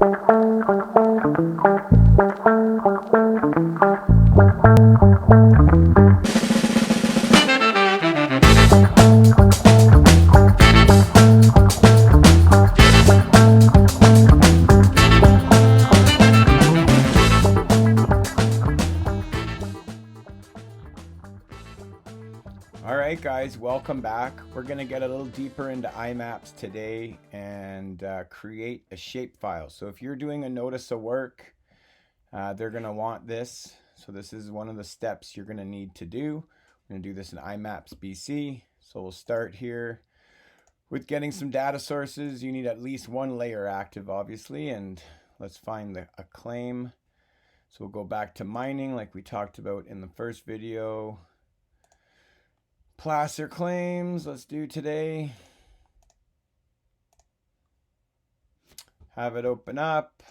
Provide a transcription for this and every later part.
All right, guys, welcome back. We're going to get a little deeper into IMAPs today and create a shapefile. So if you're doing a notice of work, they're going to want this. So this is one of the steps you're going to need to do. We're going to do this in IMAPBC. So we'll start here with getting some data sources. You need at least one layer active, obviously, and let's find a claim. So we'll go back to mining like we talked about in the first video. Placer claims, let's do today. Have it open up,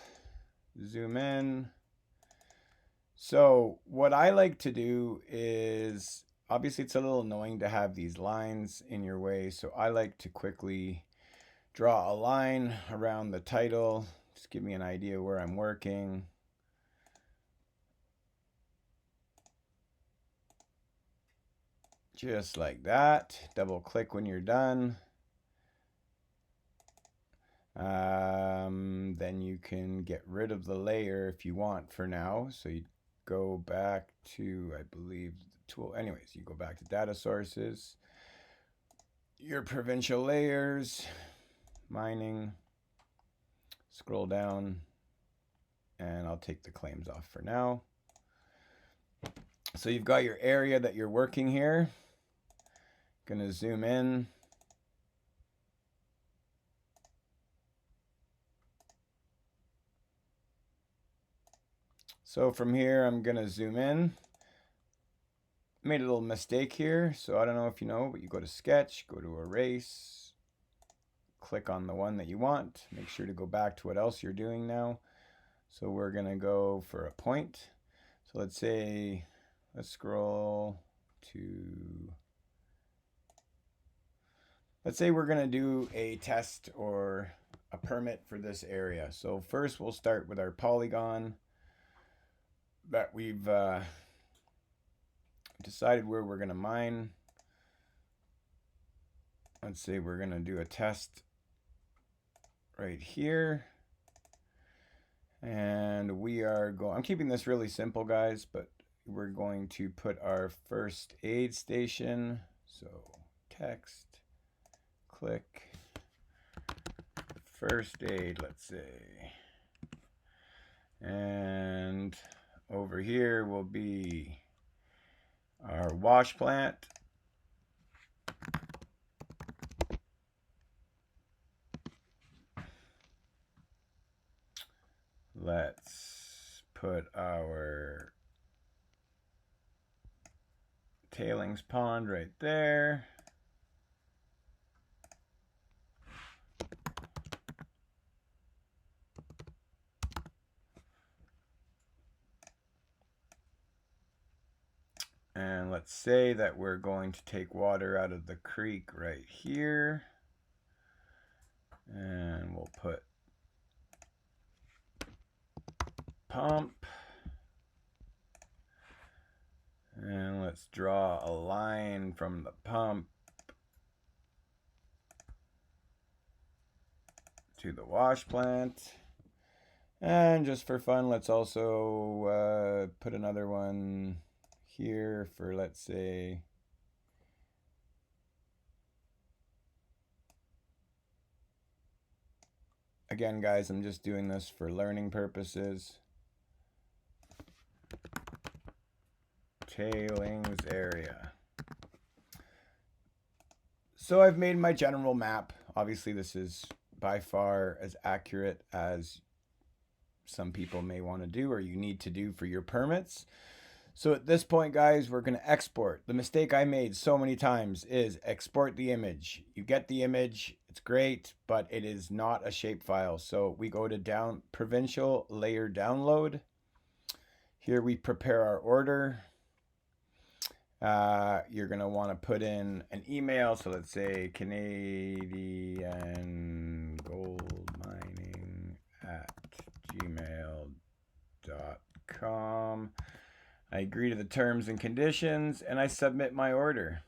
zoom in. So what I like to do is, obviously it's a little annoying to have these lines in your way, so I like to quickly draw a line around the title, just give me an idea where I'm working. Just like that. Double click when you're done. Then you can get rid of the layer if you want for now. So you go back to, I believe, the tool. Anyways, you go back to data sources, your provincial layers, mining, scroll down, and I'll take the claims off for now. So you've got your area that you're working here. Gonna zoom in. So from here, I'm gonna zoom in. Made a little mistake here, so I don't know if you know, but you go to sketch, go to erase, click on the one that you want. Make sure to go back to what else you're doing now. So we're gonna go for a point. So let's say, let's scroll to, let's say we're gonna do a test or a permit for this area. So first we'll start with our polygon that we've decided where we're gonna mine. Let's say we're gonna do a test right here. And we are going, I'm keeping this really simple, guys, but we're going to put our first aid station. So text, click, first aid, let's say. And over here will be our wash plant. Let's put our tailings pond right there. And let's say that we're going to take water out of the creek right here. And we'll put pump. And let's draw a line from the pump to the wash plant. And just for fun, let's also put another one here for, let's say, again, guys, I'm just doing this for learning purposes. Tailings area. So I've made my general map. Obviously, this is by far as accurate as some people may want to do or you need to do for your permits. So at this point, guys, we're going to export. The mistake I made so many times is export the image. You get the image, it's great, but it is not a shapefile. So we go to provincial layer download. Here we prepare our order. You're going to want to put in an email. So let's say Canadian Gold Mining at gmail.com. I agree to the terms and conditions, and I submit my order.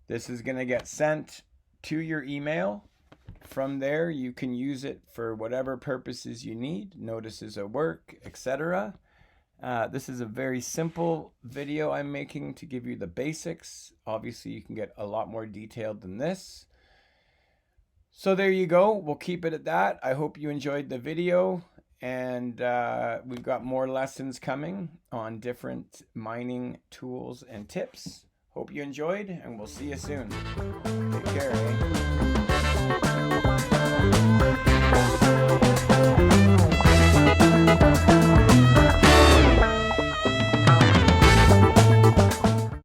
This is going to get sent to your email. From there, you can use it for whatever purposes you need, notices of work, etc. This is a very simple video I'm making to give you the basics. Obviously, you can get a lot more detailed than this. So there you go. We'll keep it at that. I hope you enjoyed the video. And we've got more lessons coming on different mining tools and tips. Hope you enjoyed, and we'll see you soon. Take care, eh?